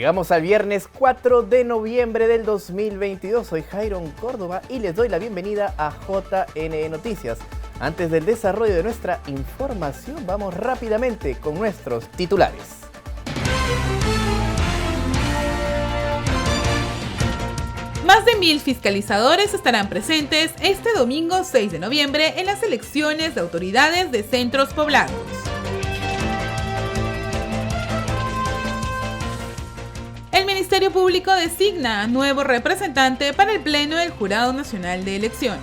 Llegamos al viernes 4 de noviembre del 2022. Soy Jairon Córdoba y les doy la bienvenida a JN Noticias. Antes del desarrollo de nuestra información, vamos rápidamente con nuestros titulares. Más de 1000 fiscalizadores estarán presentes este domingo 6 de noviembre en las elecciones de autoridades de centros poblados. El Ministerio Público designa a nuevo representante para el Pleno del Jurado Nacional de Elecciones.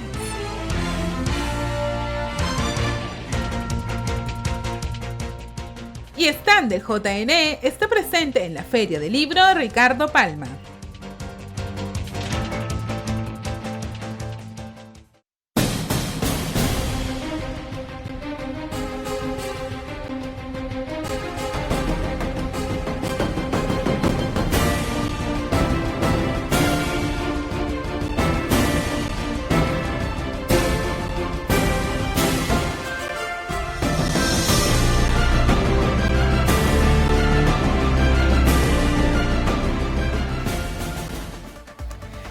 Y stand del JNE está presente en la Feria del Libro Ricardo Palma.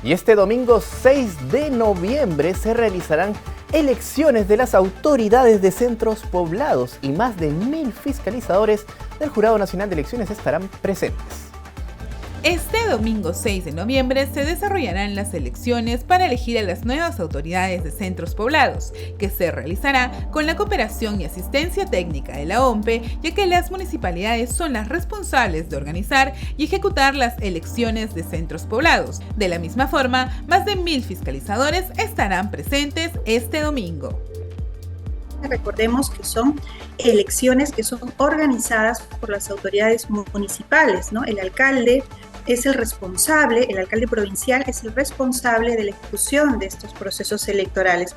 Y este domingo 6 de noviembre se realizarán elecciones de las autoridades de centros poblados y más de 1000 fiscalizadores del Jurado Nacional de Elecciones estarán presentes. Este domingo 6 de noviembre se desarrollarán las elecciones para elegir a las nuevas autoridades de centros poblados, que se realizará con la cooperación y asistencia técnica de la OMPE, ya que las municipalidades son las responsables de organizar y ejecutar las elecciones de centros poblados. De la misma forma, más de 1000 fiscalizadores estarán presentes este domingo. Recordemos que son elecciones que son organizadas por las autoridades municipales, ¿no? El alcalde es el responsable, el alcalde provincial es el responsable de la ejecución de estos procesos electorales.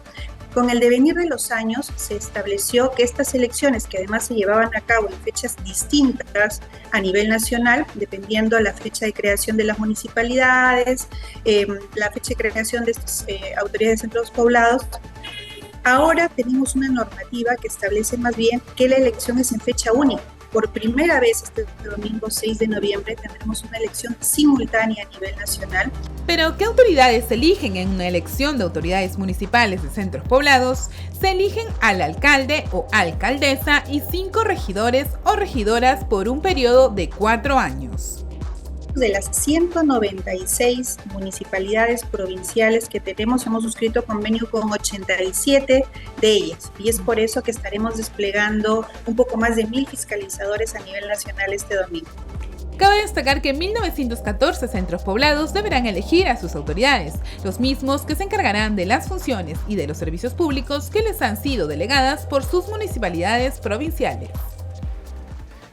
Con el devenir de los años se estableció que estas elecciones, que además se llevaban a cabo en fechas distintas a nivel nacional, dependiendo de la fecha de creación de las municipalidades, la fecha de creación de estas autoridades de centros poblados, ahora tenemos una normativa que establece más bien que la elección es en fecha única. Por primera vez este domingo 6 de noviembre tendremos una elección simultánea a nivel nacional. Pero, ¿qué autoridades se eligen en una elección de autoridades municipales de centros poblados? Se eligen al alcalde o alcaldesa y 5 regidores o regidoras por un periodo de 4 años. De las 196 municipalidades provinciales que tenemos, hemos suscrito convenio con 87 de ellas, y es por eso que estaremos desplegando un poco más de 1000 fiscalizadores a nivel nacional este domingo. Cabe destacar que 1914 centros poblados deberán elegir a sus autoridades, los mismos que se encargarán de las funciones y de los servicios públicos que les han sido delegadas por sus municipalidades provinciales.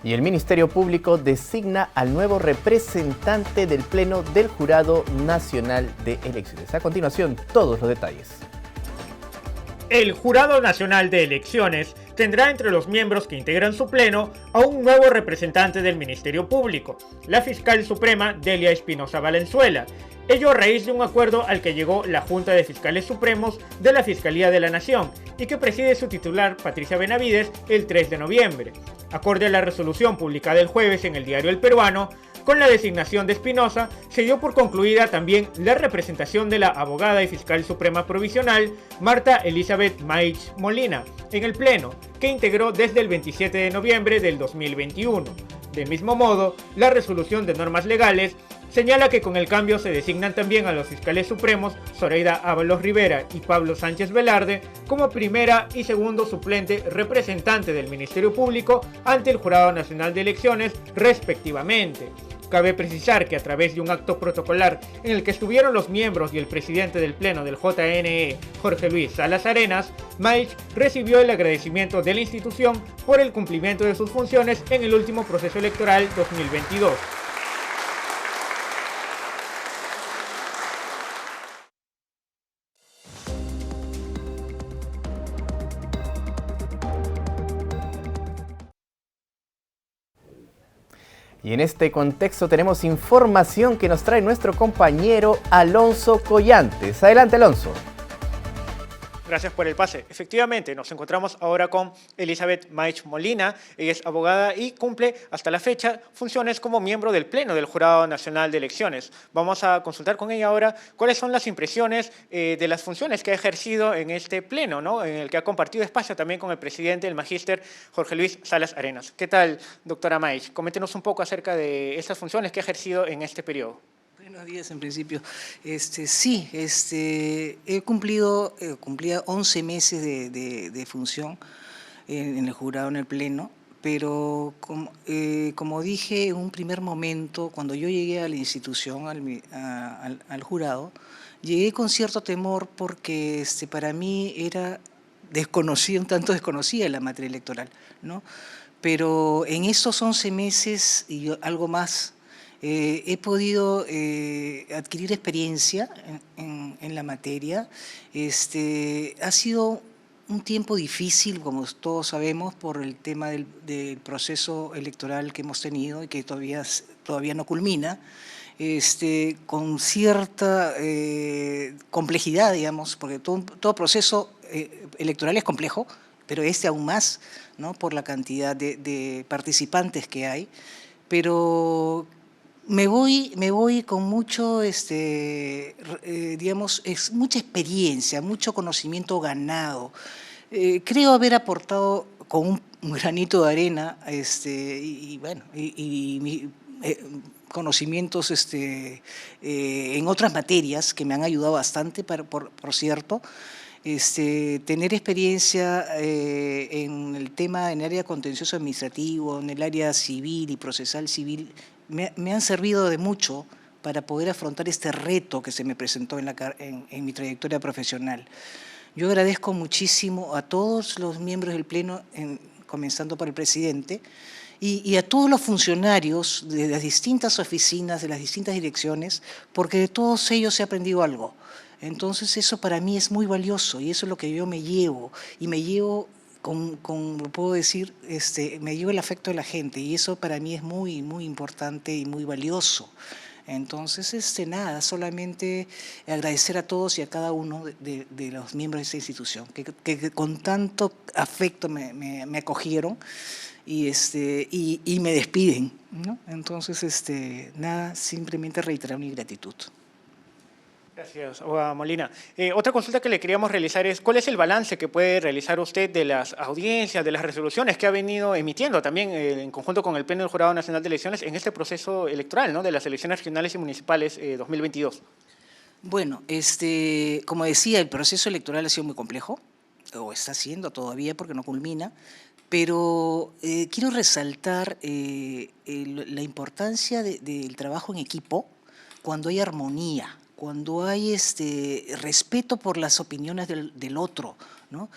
Y el Ministerio Público designa al nuevo representante del Pleno del Jurado Nacional de Elecciones. A continuación, todos los detalles. El Jurado Nacional de Elecciones tendrá entre los miembros que integran su pleno a un nuevo representante del Ministerio Público, la fiscal suprema Delia Espinosa Valenzuela. Ello a raíz de un acuerdo al que llegó la Junta de Fiscales Supremos de la Fiscalía de la Nación y que preside su titular Patricia Benavides el 3 de noviembre. Acorde a la resolución publicada el jueves en el diario El Peruano, con la designación de Espinosa se dio por concluida también la representación de la abogada y fiscal suprema provisional Marta Elizabeth Maich Molina en el Pleno, que integró desde el 27 de noviembre del 2021. Del mismo modo, la resolución de normas legales señala que con el cambio se designan también a los fiscales supremos Zoraida Ábalos Rivera y Pablo Sánchez Velarde como primera y segundo suplente representante del Ministerio Público ante el Jurado Nacional de Elecciones, respectivamente. Cabe precisar que a través de un acto protocolar en el que estuvieron los miembros y el presidente del Pleno del JNE, Jorge Luis Salas Arenas, Maich recibió el agradecimiento de la institución por el cumplimiento de sus funciones en el último proceso electoral 2022. Y en este contexto tenemos información que nos trae nuestro compañero Alonso Collantes. Adelante, Alonso. Gracias por el pase. Efectivamente, nos encontramos ahora con Elizabeth Maich Molina. Ella es abogada y cumple hasta la fecha funciones como miembro del Pleno del Jurado Nacional de Elecciones. Vamos a consultar con ella ahora cuáles son las impresiones de las funciones que ha ejercido en este Pleno, ¿no? En el que ha compartido espacio también con el presidente, el magíster Jorge Luis Salas Arenas. ¿Qué tal, doctora Maich? Coméntenos un poco acerca de estas funciones que ha ejercido en este periodo. Buenos días, en principio. Sí, cumplía 11 meses de función en el jurado, en el Pleno, pero como dije en un primer momento, cuando yo llegué a la institución, al jurado, llegué con cierto temor porque para mí era desconocido, un tanto desconocida la materia electoral, ¿no? Pero en estos 11 meses y algo más, he podido adquirir experiencia en la materia. Ha sido un tiempo difícil, como todos sabemos, por el tema del proceso electoral que hemos tenido y que todavía no culmina, con cierta complejidad, digamos, porque todo proceso electoral es complejo, pero aún más, ¿no? Por la cantidad de participantes que hay. Pero me voy con mucho, digamos, mucha experiencia, mucho conocimiento ganado. Creo haber aportado con un granito de arena, conocimientos en otras materias que me han ayudado bastante, por cierto. Tener experiencia en el tema, en el área contencioso administrativo, en el área civil y procesal civil, me han servido de mucho para poder afrontar este reto que se me presentó en mi trayectoria profesional. Yo agradezco muchísimo a todos los miembros del Pleno, comenzando por el presidente, y a todos los funcionarios de las distintas oficinas, de las distintas direcciones, porque de todos ellos he aprendido algo. Entonces eso para mí es muy valioso y eso es lo que yo me llevo, y me llevo puedo decir, me llevo el afecto de la gente, y eso para mí es muy, muy importante y muy valioso. Entonces, nada, solamente agradecer a todos y a cada uno de los miembros de esta institución, que con tanto afecto me acogieron y me despiden, ¿no? Entonces, nada, simplemente reiterar mi gratitud. Gracias, abogada Molina. Otra consulta que le queríamos realizar es, ¿cuál es el balance que puede realizar usted de las audiencias, de las resoluciones que ha venido emitiendo también en conjunto con el Pleno del Jurado Nacional de Elecciones en este proceso electoral, ¿no?, de las elecciones regionales y municipales 2022? Bueno, como decía, el proceso electoral ha sido muy complejo, o está siendo todavía porque no culmina, pero quiero resaltar la importancia del trabajo en equipo cuando hay armonía, cuando hay respeto por las opiniones del otro, ¿no?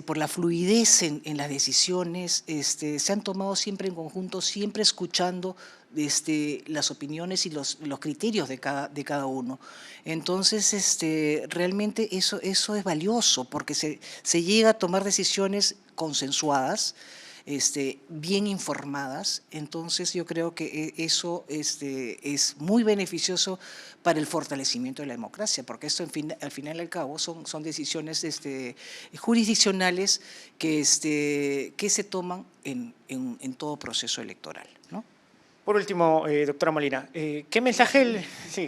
Por la fluidez en las decisiones, se han tomado siempre en conjunto, siempre escuchando las opiniones y los criterios de cada uno. Entonces, realmente eso es valioso porque se llega a tomar decisiones consensuadas, bien informadas. Entonces yo creo que eso es muy beneficioso para el fortalecimiento de la democracia, porque esto al final y al cabo son decisiones jurisdiccionales que se toman en todo proceso electoral, ¿no? Por último, doctora Molina, ¿qué mensaje,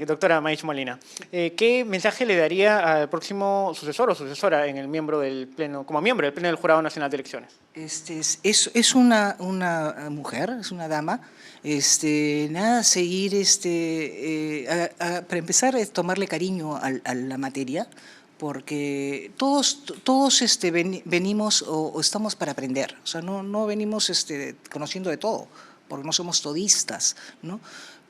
doctora Maich Molina, qué mensaje le daría al próximo sucesor o sucesora en el como miembro del Pleno del Jurado Nacional de Elecciones? Es una mujer, es una dama. Nada, seguir, para empezar, es tomarle cariño a la materia, porque todos venimos o estamos para aprender. O sea, no venimos conociendo de todo, porque no somos todistas, ¿no?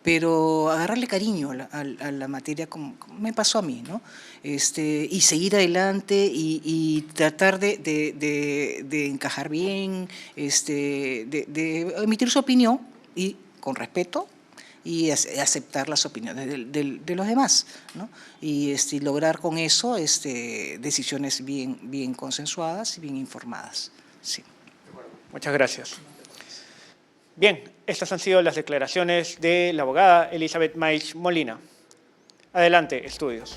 Pero agarrarle cariño a la materia, como me pasó a mí, ¿no? Y seguir adelante y tratar de encajar bien, de emitir su opinión y con respeto y aceptar las opiniones de los demás, ¿no? Y lograr con eso decisiones bien consensuadas y bien informadas. Sí. Muchas gracias. Bien, estas han sido las declaraciones de la abogada Elizabeth Maich Molina. Adelante, estudios.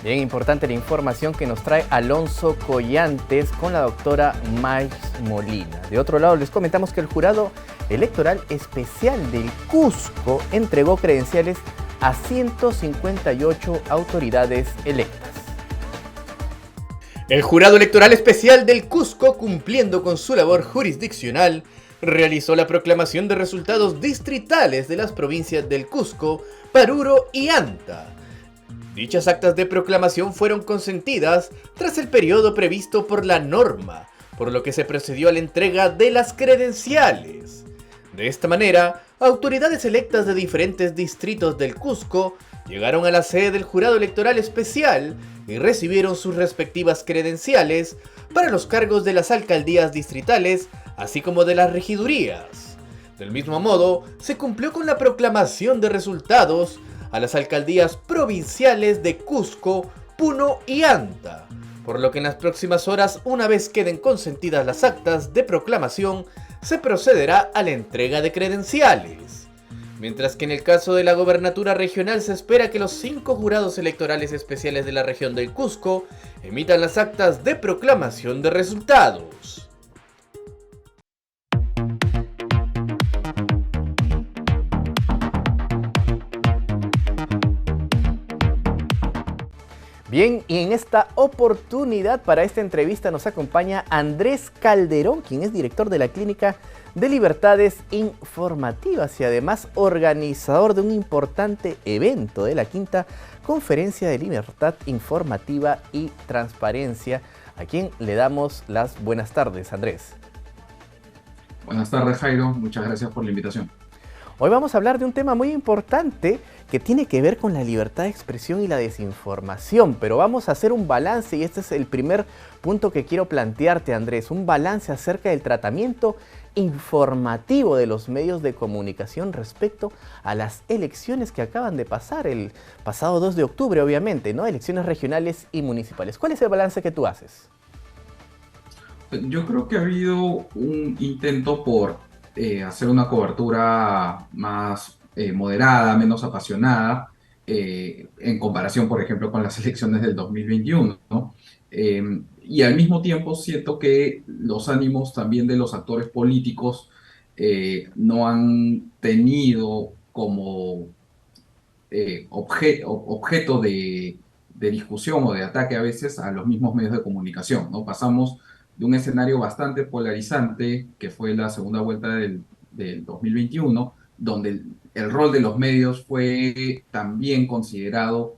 Bien importante la información que nos trae Alonso Collantes con la doctora Mais Molina. De otro lado, les comentamos que el Jurado Electoral Especial del Cusco entregó credenciales a 158 autoridades electas. El Jurado Electoral Especial del Cusco, cumpliendo con su labor jurisdiccional, realizó la proclamación de resultados distritales de las provincias del Cusco, Paruro y Anta. Dichas actas de proclamación fueron consentidas tras el periodo previsto por la norma, por lo que se procedió a la entrega de las credenciales. De esta manera, autoridades electas de diferentes distritos del Cusco llegaron a la sede del Jurado Electoral Especial y recibieron sus respectivas credenciales para los cargos de las alcaldías distritales, así como de las regidurías. Del mismo modo, se cumplió con la proclamación de resultados a las alcaldías provinciales de Cusco, Puno y Anta, por lo que en las próximas horas, una vez queden consentidas las actas de proclamación, se procederá a la entrega de credenciales. Mientras que en el caso de la gobernatura regional se espera que los 5 jurados electorales especiales de la región del Cusco emitan las actas de proclamación de resultados. Bien, y en esta oportunidad para esta entrevista nos acompaña Andrés Calderón, quien es director de la Clínica de Libertades Informativas y además organizador de un importante evento de la quinta Conferencia de Libertad Informativa y Transparencia, a quien le damos las buenas tardes, Andrés. Buenas tardes, Jairo. Muchas gracias por la invitación. Hoy vamos a hablar de un tema muy importante que tiene que ver con la libertad de expresión y la desinformación, pero vamos a hacer un balance y este es el primer punto que quiero plantearte, Andrés, un balance acerca del tratamiento informativo de los medios de comunicación respecto a las elecciones que acaban de pasar el pasado 2 de octubre, obviamente, ¿no? Elecciones regionales y municipales. ¿Cuál es el balance que tú haces? Yo creo que ha habido un intento por hacer una cobertura más moderada, menos apasionada, en comparación, por ejemplo, con las elecciones del 2021, ¿no? Y al mismo tiempo siento que los ánimos también de los actores políticos no han tenido como objeto de discusión o de ataque a veces a los mismos medios de comunicación, ¿no? Pasamos de un escenario bastante polarizante, que fue la segunda vuelta del 2021, donde el rol de los medios fue también considerado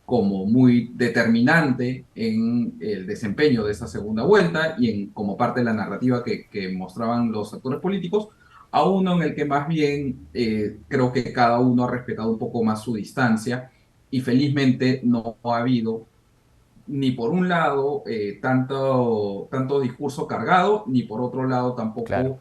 como muy determinante en el desempeño de esa segunda vuelta y como parte de la narrativa que mostraban los actores políticos, a uno en el que más bien creo que cada uno ha respetado un poco más su distancia y felizmente no ha habido ni por un lado tanto discurso cargado, ni por otro lado tampoco Claro.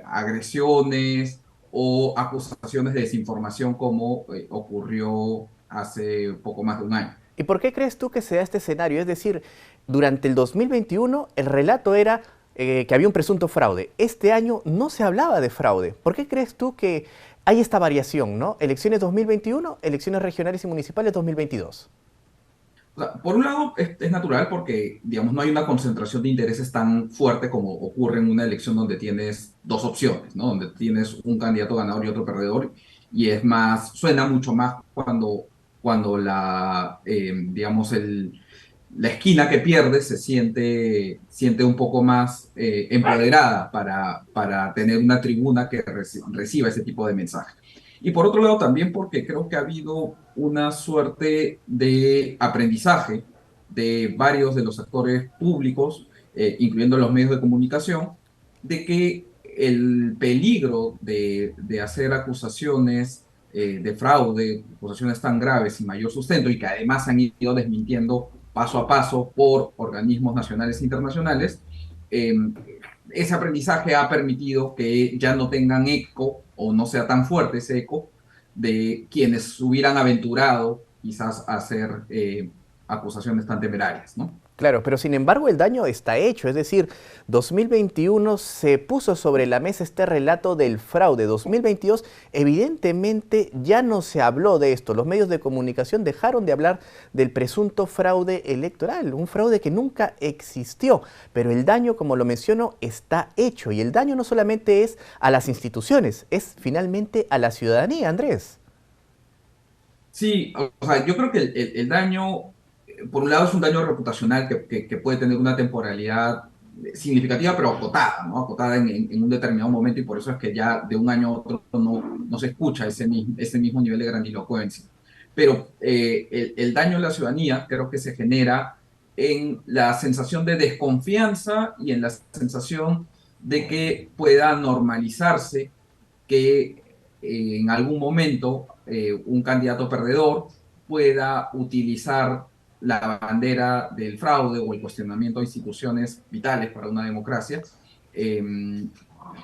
agresiones o acusaciones de desinformación como ocurrió hace poco más de un año. ¿Y por qué crees tú que se da este escenario? Es decir, durante el 2021 el relato era que había un presunto fraude. Este año no se hablaba de fraude. ¿Por qué crees tú que hay esta variación, ¿no? Elecciones 2021, elecciones regionales y municipales 2022. O sea, por un lado, es natural porque, digamos, no hay una concentración de intereses tan fuerte como ocurre en una elección donde tienes dos opciones, ¿no? Donde tienes un candidato ganador y otro perdedor, y es más, suena mucho más cuando digamos, la esquina que pierde se siente un poco más empoderada para tener una tribuna que reciba ese tipo de mensaje. Y por otro lado también porque creo que ha habido una suerte de aprendizaje de varios de los actores públicos, incluyendo los medios de comunicación, de que el peligro de hacer acusaciones de fraude, acusaciones tan graves y mayor sustento, y que además han ido desmintiendo paso a paso por organismos nacionales e internacionales, ese aprendizaje ha permitido que ya no tengan eco o no sea tan fuerte ese eco de quienes hubieran aventurado quizás a hacer acusaciones tan temerarias, ¿no? Claro, pero sin embargo el daño está hecho, es decir, 2021 se puso sobre la mesa este relato del fraude, 2022 evidentemente ya no se habló de esto, los medios de comunicación dejaron de hablar del presunto fraude electoral, un fraude que nunca existió, pero el daño, como lo menciono, está hecho y el daño no solamente es a las instituciones, es finalmente a la ciudadanía, Andrés. Sí, o sea, yo creo que el daño, por un lado, es un daño reputacional que puede tener una temporalidad significativa, pero acotada, ¿no? Acotada en un determinado momento, y por eso es que ya de un año a otro no se escucha ese mismo nivel de grandilocuencia. Pero el daño a la ciudadanía creo que se genera en la sensación de desconfianza y en la sensación de que pueda normalizarse que en algún momento un candidato perdedor pueda utilizar la bandera del fraude o el cuestionamiento de instituciones vitales para una democracia, eh,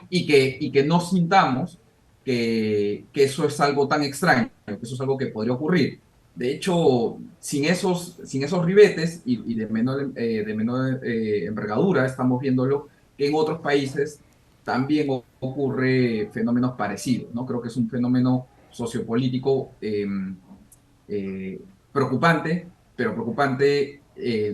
y que no sintamos que eso es algo tan extraño, que eso es algo que podría ocurrir. De hecho, sin esos ribetes y de menor envergadura, estamos viéndolo que en otros países también ocurre fenómenos parecidos, ¿no? Creo que es un fenómeno sociopolítico eh, preocupante, pero preocupante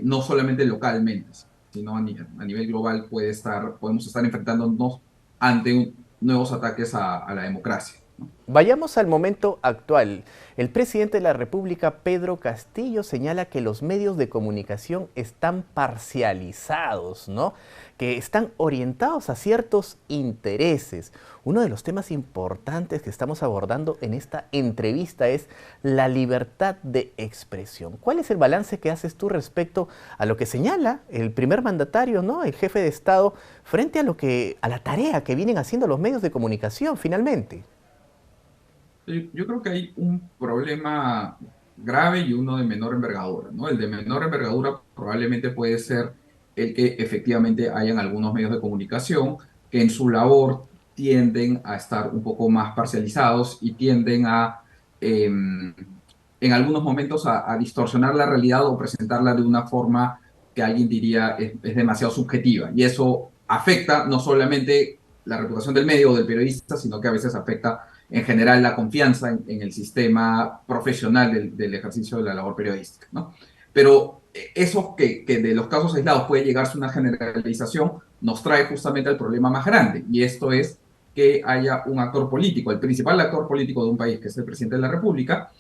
no solamente localmente, sino a nivel global podemos estar enfrentándonos ante nuevos ataques a la democracia. Vayamos al momento actual. El presidente de la República, Pedro Castillo, señala que los medios de comunicación están parcializados, ¿no? Que están orientados a ciertos intereses. Uno de los temas importantes que estamos abordando en esta entrevista es la libertad de expresión. ¿Cuál es el balance que haces tú respecto a lo que señala el primer mandatario, ¿no? El jefe de Estado, frente a la tarea que vienen haciendo los medios de comunicación finalmente? Yo creo que hay un problema grave y uno de menor envergadura, ¿no? El de menor envergadura probablemente puede ser el que efectivamente hayan algunos medios de comunicación que en su labor tienden a estar un poco más parcializados y tienden en algunos momentos a distorsionar la realidad o presentarla de una forma que alguien diría es demasiado subjetiva. Y eso afecta no solamente la reputación del medio o del periodista, sino que a veces afecta en general la confianza en el sistema profesional del ejercicio de la labor periodística, ¿no? Pero eso que de los casos aislados puede llegarse a una generalización, nos trae justamente al problema más grande, y esto es que haya un actor político, el principal actor político de un país, que es el presidente de la República,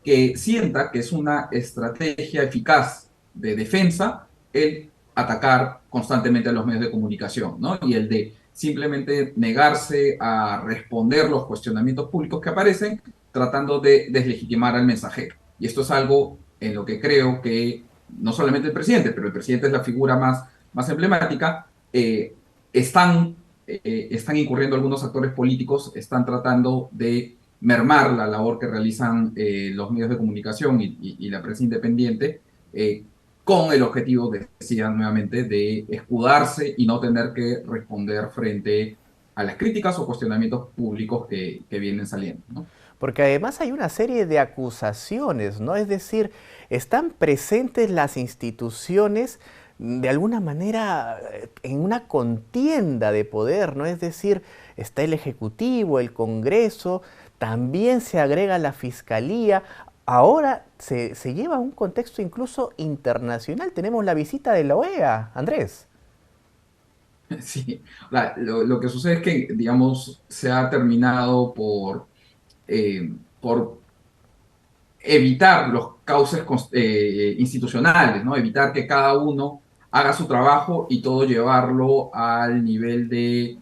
que sienta que es una estrategia eficaz de defensa el atacar constantemente a los medios de comunicación, ¿no? Y el de simplemente negarse a responder los cuestionamientos públicos que aparecen, tratando de deslegitimar al mensajero. Y esto es algo en lo que creo que no solamente el presidente, pero el presidente es la figura más emblemática, están incurriendo algunos actores políticos, están tratando de mermar la labor que realizan los medios de comunicación y la prensa independiente, con el objetivo, decía nuevamente, de escudarse y no tener que responder frente a las críticas o cuestionamientos públicos que vienen saliendo, ¿no? Porque además hay una serie de acusaciones, ¿no? Es decir, están presentes las instituciones de alguna manera en una contienda de poder, ¿no? Es decir, está el Ejecutivo, el Congreso, también se agrega la Fiscalía. Ahora se lleva a un contexto incluso internacional. Tenemos la visita de la OEA, Andrés. Sí, lo que sucede es que, digamos, se ha terminado por evitar los cauces institucionales, ¿no? Evitar que cada uno haga su trabajo y todo llevarlo al nivel de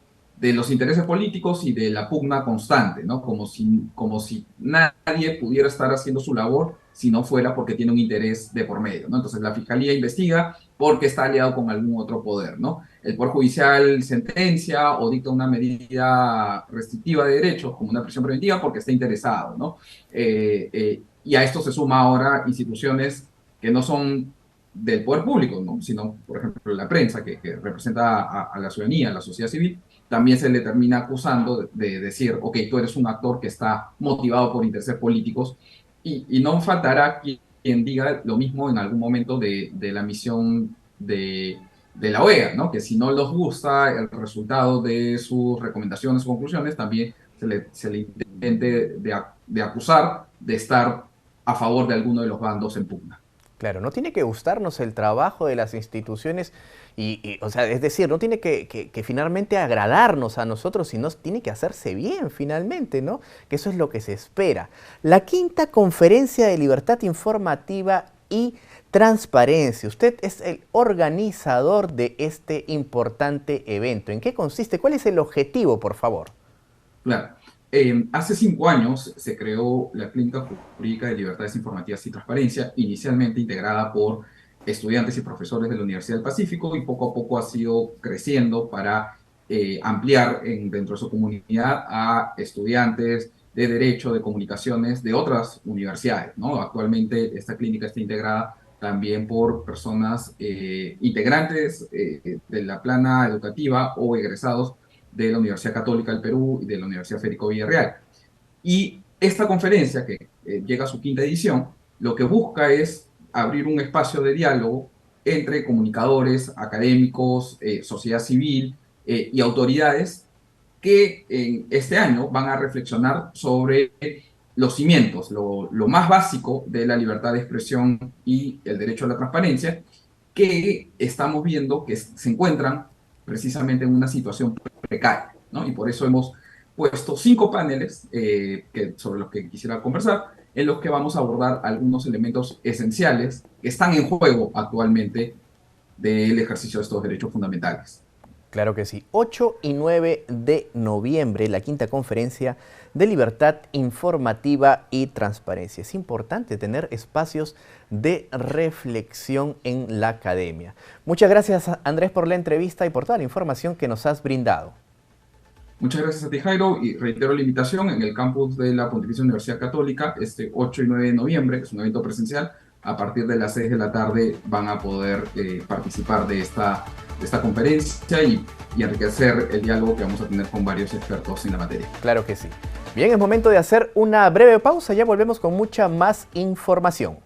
los intereses políticos y de la pugna constante, ¿no? Como si nadie pudiera estar haciendo su labor si no fuera porque tiene un interés de por medio, ¿no? Entonces la Fiscalía investiga porque está aliado con algún otro poder, ¿no? El Poder Judicial sentencia o dicta una medida restrictiva de derechos, como una prisión preventiva, porque está interesado, ¿no? Y a esto se suma ahora instituciones que no son del poder público, ¿no? Sino, por ejemplo, la prensa, que representa a la ciudadanía, a la sociedad civil, también se le termina acusando de decir, ok, tú eres un actor que está motivado por intereses políticos, y no faltará quien diga lo mismo en algún momento de la misión de la OEA, ¿no? Que si no les gusta el resultado de sus recomendaciones o conclusiones, también se le intente de acusar de estar a favor de alguno de los bandos en pugna. Claro, no tiene que gustarnos el trabajo de las instituciones o sea, es decir, no tiene que finalmente agradarnos a nosotros, sino tiene que hacerse bien finalmente, ¿no? Que eso es lo que se espera. La quinta conferencia de libertad informativa y transparencia. Usted es el organizador de este importante evento. ¿En qué consiste? ¿Cuál es el objetivo, por favor? Claro. Hace 5 años se creó la Clínica Jurídica de Libertades Informativas y Transparencia, inicialmente integrada por estudiantes y profesores de la Universidad del Pacífico, y poco a poco ha sido creciendo para ampliar dentro de su comunidad a estudiantes de Derecho, de Comunicaciones, de otras universidades, ¿no? Actualmente esta clínica está integrada también por personas integrantes de la plana educativa o egresados de la Universidad Católica del Perú y de la Universidad Federico Villarreal. Y esta conferencia, que llega a su 5ª edición, lo que busca es abrir un espacio de diálogo entre comunicadores, académicos, sociedad civil y autoridades que en este año van a reflexionar sobre los cimientos, lo más básico de la libertad de expresión y el derecho a la transparencia, que estamos viendo que se encuentran precisamente en una situación precaria, ¿no? Y por eso hemos puesto 5 paneles sobre los que quisiera conversar, en los que vamos a abordar algunos elementos esenciales que están en juego actualmente del ejercicio de estos derechos fundamentales. Claro que sí. 8 y 9 de noviembre, la quinta conferencia de libertad informativa y transparencia. Es importante tener espacios de reflexión en la academia. Muchas gracias, Andrés, por la entrevista y por toda la información que nos has brindado. Muchas gracias a ti, Jairo, y reitero la invitación en el campus de la Pontificia Universidad Católica, este 8 y 9 de noviembre, que es un evento presencial. A partir de las 6 de la tarde van a poder participar de esta conferencia y enriquecer el diálogo que vamos a tener con varios expertos en la materia. Claro que sí. Bien, es momento de hacer una breve pausa, ya volvemos con mucha más información.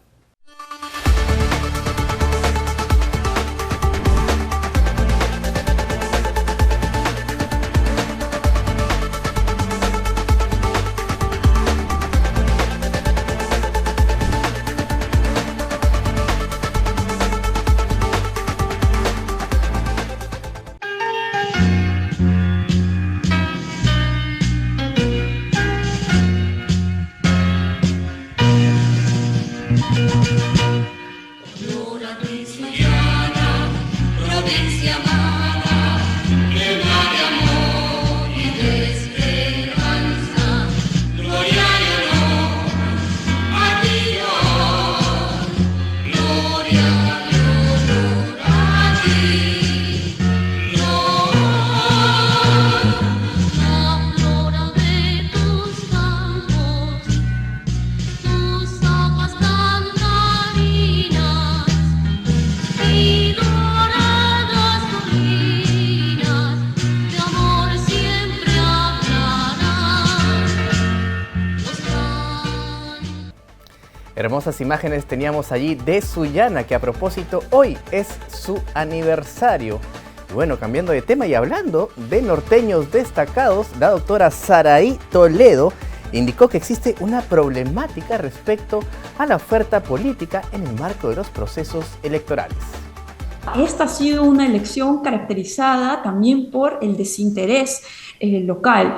Hermosas imágenes teníamos allí de Sullana, que a propósito hoy es su aniversario. Y bueno, cambiando de tema y hablando de norteños destacados, la doctora Saraí Toledo indicó que existe una problemática respecto a la oferta política en el marco de los procesos electorales. Esta ha sido una elección caracterizada también por el desinterés local.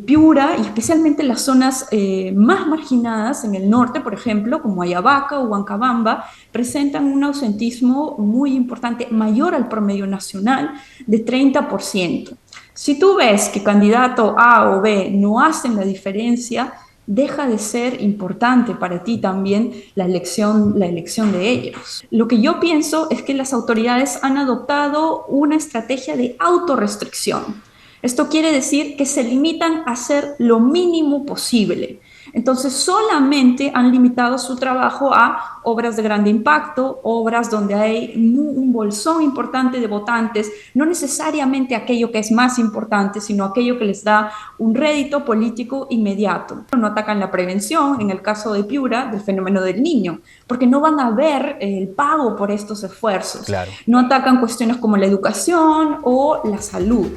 Piura, y especialmente las zonas más marginadas en el norte, por ejemplo, como Ayabaca o Huancabamba, presentan un ausentismo muy importante, mayor al promedio nacional, de 30%. Si tú ves que candidato A o B no hacen la diferencia, deja de ser importante para ti también la elección de ellos. Lo que yo pienso es que las autoridades han adoptado una estrategia de autorrestricción. Esto quiere decir que se limitan a hacer lo mínimo posible. Entonces, solamente han limitado su trabajo a obras de grande impacto, obras donde hay un bolsón importante de votantes, no necesariamente aquello que es más importante, sino aquello que les da un rédito político inmediato. No atacan la prevención, en el caso de Piura, del fenómeno del Niño, porque no van a ver el pago por estos esfuerzos. Claro. No atacan cuestiones como la educación o la salud.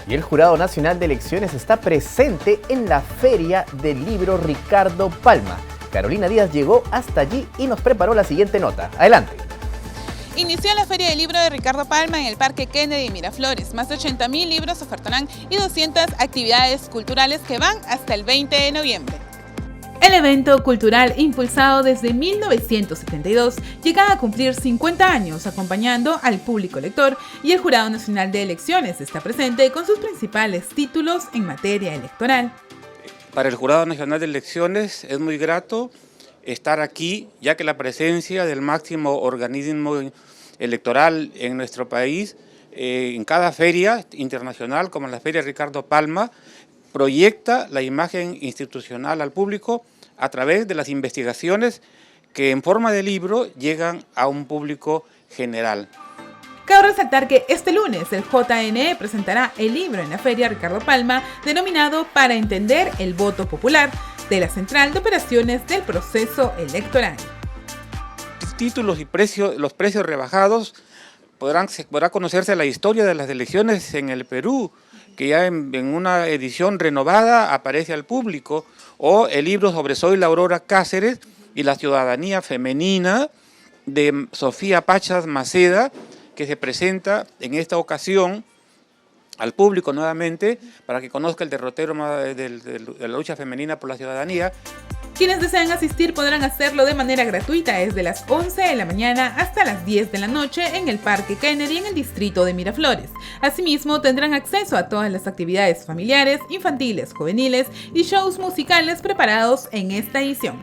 Y el Jurado Nacional de Elecciones está presente en la Feria del Libro Ricardo Palma. Carolina Díaz llegó hasta allí y nos preparó la siguiente nota. Adelante. Inició la Feria del Libro de Ricardo Palma en el Parque Kennedy Miraflores. Más de 80.000 libros ofertarán y 200 actividades culturales que van hasta el 20 de noviembre. El evento cultural, impulsado desde 1972, llega a cumplir 50 años, acompañando al público lector, y el Jurado Nacional de Elecciones está presente con sus principales títulos en materia electoral. Para el Jurado Nacional de Elecciones es muy grato estar aquí, ya que la presencia del máximo organismo electoral en nuestro país, en cada feria internacional, como la Feria Ricardo Palma, proyecta la imagen institucional al público a través de las investigaciones que en forma de libro llegan a un público general. Cabe resaltar que este lunes el JNE presentará el libro en la Feria Ricardo Palma denominado Para entender el voto popular de la Central de Operaciones del Proceso Electoral. Títulos y los precios rebajados podrá conocerse la historia de las elecciones en el Perú, que ya en una edición renovada aparece al público, o el libro sobre Zoila Aurora Cáceres y la ciudadanía femenina de Sofía Pachas Maceda, que se presenta en esta ocasión al público nuevamente para que conozca el derrotero de la lucha femenina por la ciudadanía. Quienes desean asistir podrán hacerlo de manera gratuita desde las 11 de la mañana hasta las 10 de la noche en el Parque Kennedy en el distrito de Miraflores. Asimismo, tendrán acceso a todas las actividades familiares, infantiles, juveniles y shows musicales preparados en esta edición.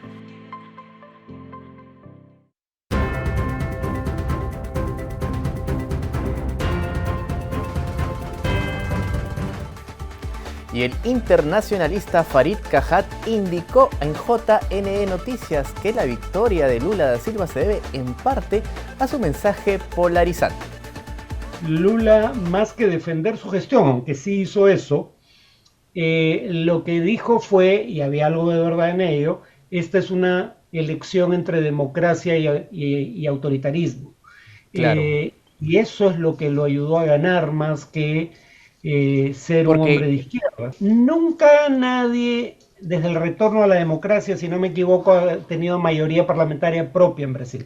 Y el internacionalista Farid Cajat indicó en JNE Noticias que la victoria de Lula da Silva se debe en parte a su mensaje polarizante. Lula, más que defender su gestión, aunque sí hizo eso, lo que dijo fue, y había algo de verdad en ello, esta es una elección entre democracia y autoritarismo. Claro. Y eso es lo que lo ayudó a ganar más que ser un hombre de izquierda. Nunca nadie, desde el retorno a la democracia, si no me equivoco, ha tenido mayoría parlamentaria propia en Brasil.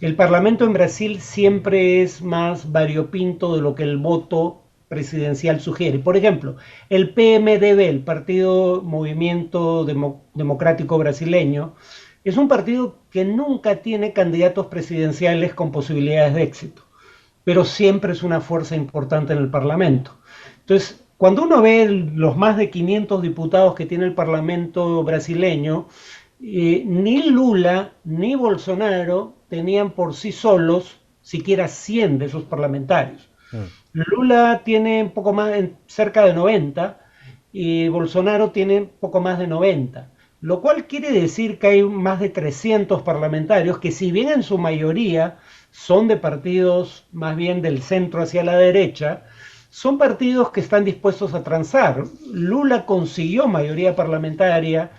El Parlamento en Brasil siempre es más variopinto de lo que el voto presidencial sugiere. Por ejemplo, el PMDB, el Partido Movimiento Democrático Brasileño, es un partido que nunca tiene candidatos presidenciales con posibilidades de éxito, pero siempre es una fuerza importante en el Parlamento. Entonces, cuando uno ve los más de 500 diputados que tiene el Parlamento brasileño, ni Lula ni Bolsonaro tenían por sí solos siquiera 100 de esos parlamentarios. Lula tiene poco más, cerca de 90, y Bolsonaro tiene poco más de 90, lo cual quiere decir que hay más de 300 parlamentarios que, si bien en su mayoría son de partidos más bien del centro hacia la derecha, son partidos que están dispuestos a transar. Lula consiguió mayoría parlamentaria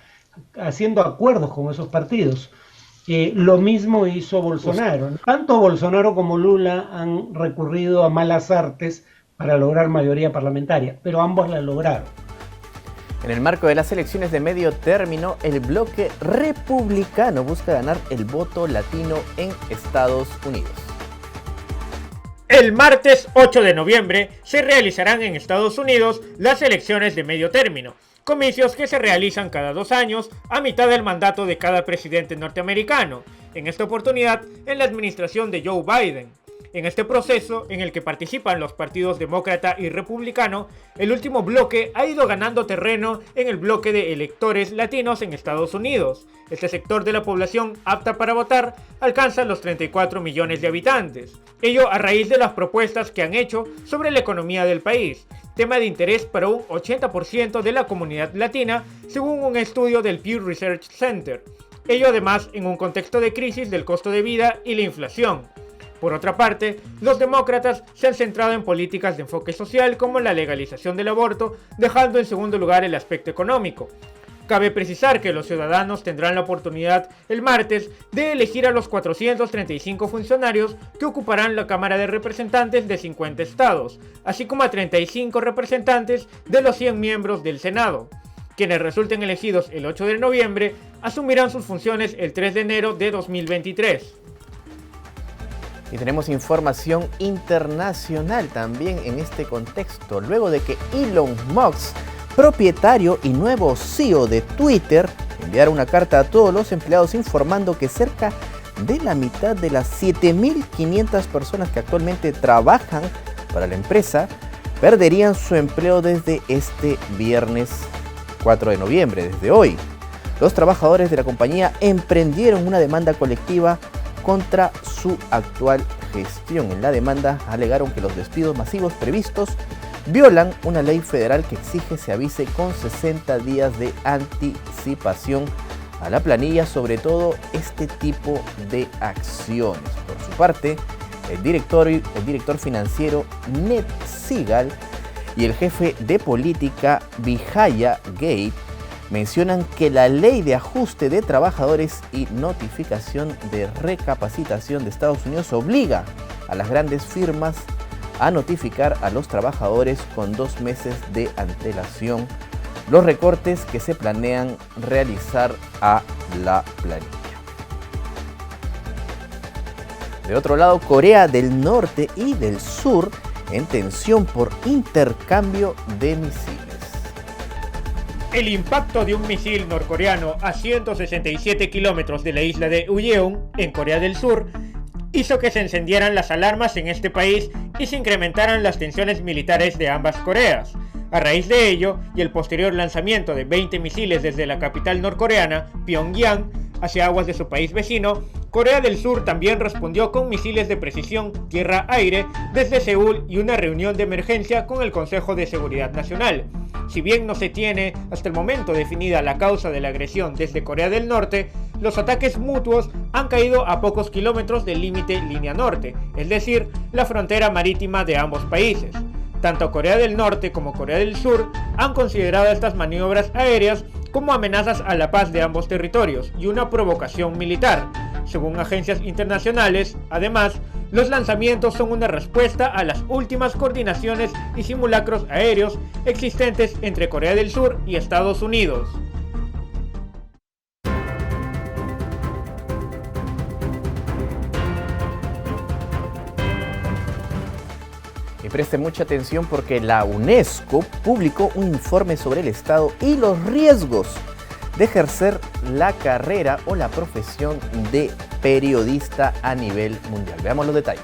haciendo acuerdos con esos partidos. Lo mismo hizo Bolsonaro. Tanto Bolsonaro como Lula han recurrido a malas artes para lograr mayoría parlamentaria, pero ambos la lograron. En el marco de las elecciones de medio término, el bloque republicano busca ganar el voto latino en Estados Unidos. El martes 8 de noviembre se realizarán en Estados Unidos las elecciones de medio término, comicios que se realizan cada 2 años a mitad del mandato de cada presidente norteamericano, en esta oportunidad en la administración de Joe Biden. En este proceso, en el que participan los partidos demócrata y republicano, el último bloque ha ido ganando terreno en el bloque de electores latinos en Estados Unidos. Este sector de la población apta para votar alcanza los 34 millones de habitantes. Ello a raíz de las propuestas que han hecho sobre la economía del país, tema de interés para un 80% de la comunidad latina, según un estudio del Pew Research Center. Ello además en un contexto de crisis del costo de vida y la inflación. Por otra parte, los demócratas se han centrado en políticas de enfoque social como la legalización del aborto, dejando en segundo lugar el aspecto económico. Cabe precisar que los ciudadanos tendrán la oportunidad el martes de elegir a los 435 funcionarios que ocuparán la Cámara de Representantes de 50 estados, así como a 35 representantes de los 100 miembros del Senado. Quienes resulten elegidos el 8 de noviembre asumirán sus funciones el 3 de enero de 2023. Y tenemos información internacional también en este contexto, luego de que Elon Musk, propietario y nuevo CEO de Twitter, enviara una carta a todos los empleados informando que cerca de la mitad de las 7.500 personas que actualmente trabajan para la empresa perderían su empleo desde este viernes 4 de noviembre, desde hoy. Los trabajadores de la compañía emprendieron una demanda colectiva contra su actual gestión. En la demanda alegaron que los despidos masivos previstos violan una ley federal que exige se avise con 60 días de anticipación a la planilla sobre todo este tipo de acciones. Por su parte, el director financiero Ned Segal y el jefe de política Vijaya Gate mencionan que la ley de ajuste de trabajadores y notificación de recapacitación de Estados Unidos obliga a las grandes firmas a notificar a los trabajadores con 2 meses de antelación los recortes que se planean realizar a la planilla. De otro lado, Corea del Norte y del Sur en tensión por intercambio de misiles. El impacto de un misil norcoreano a 167 kilómetros de la isla de Ujeong, en Corea del Sur, hizo que se encendieran las alarmas en este país y se incrementaran las tensiones militares de ambas Coreas. A raíz de ello, y el posterior lanzamiento de 20 misiles desde la capital norcoreana, Pyongyang, hacia aguas de su país vecino, Corea del Sur también respondió con misiles de precisión tierra-aire desde Seúl y una reunión de emergencia con el Consejo de Seguridad Nacional. Si bien no se tiene hasta el momento definida la causa de la agresión desde Corea del Norte, los ataques mutuos han caído a pocos kilómetros del límite línea norte, es decir, la frontera marítima de ambos países. Tanto Corea del Norte como Corea del Sur han considerado estas maniobras aéreas como amenazas a la paz de ambos territorios y una provocación militar. Según agencias internacionales, además, los lanzamientos son una respuesta a las últimas coordinaciones y simulacros aéreos existentes entre Corea del Sur y Estados Unidos. Y preste mucha atención porque la UNESCO publicó un informe sobre el estado y los riesgos de ejercer la carrera o la profesión de periodista a nivel mundial. Veamos los detalles.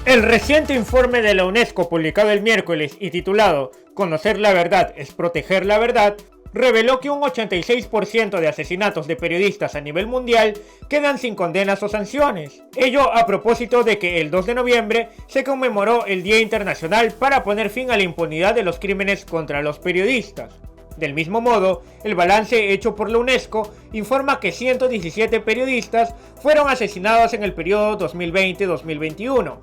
El reciente informe de la UNESCO publicado el miércoles y titulado "Conocer la verdad es proteger la verdad" reveló que un 86% de asesinatos de periodistas a nivel mundial quedan sin condenas o sanciones. Ello a propósito de que el 2 de noviembre se conmemoró el Día Internacional para poner fin a la impunidad de los crímenes contra los periodistas. Del mismo modo, el balance hecho por la UNESCO informa que 117 periodistas fueron asesinados en el periodo 2020-2021.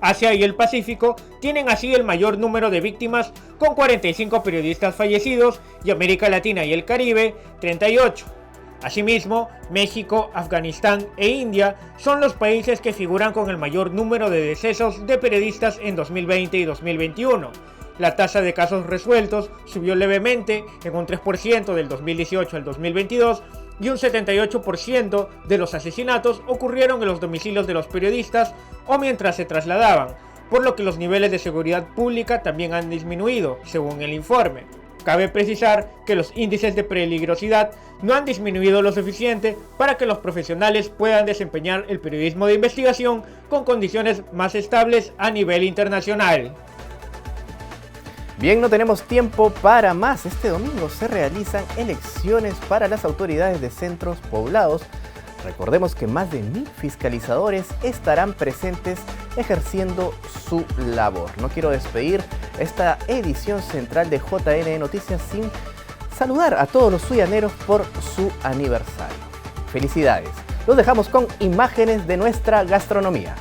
Asia y el Pacífico tienen así el mayor número de víctimas, con 45 periodistas fallecidos, y América Latina y el Caribe, 38. Asimismo, México, Afganistán e India son los países que figuran con el mayor número de decesos de periodistas en 2020 y 2021. La tasa de casos resueltos subió levemente en un 3% del 2018 al 2022 y un 78% de los asesinatos ocurrieron en los domicilios de los periodistas o mientras se trasladaban, por lo que los niveles de seguridad pública también han disminuido, según el informe. Cabe precisar que los índices de peligrosidad no han disminuido lo suficiente para que los profesionales puedan desempeñar el periodismo de investigación con condiciones más estables a nivel internacional. Bien, no tenemos tiempo para más. Este domingo se realizan elecciones para las autoridades de centros poblados. Recordemos que más de 1000 fiscalizadores estarán presentes ejerciendo su labor. No quiero despedir esta edición central de JN Noticias sin saludar a todos los suyaneros por su aniversario. Felicidades. Los dejamos con imágenes de nuestra gastronomía.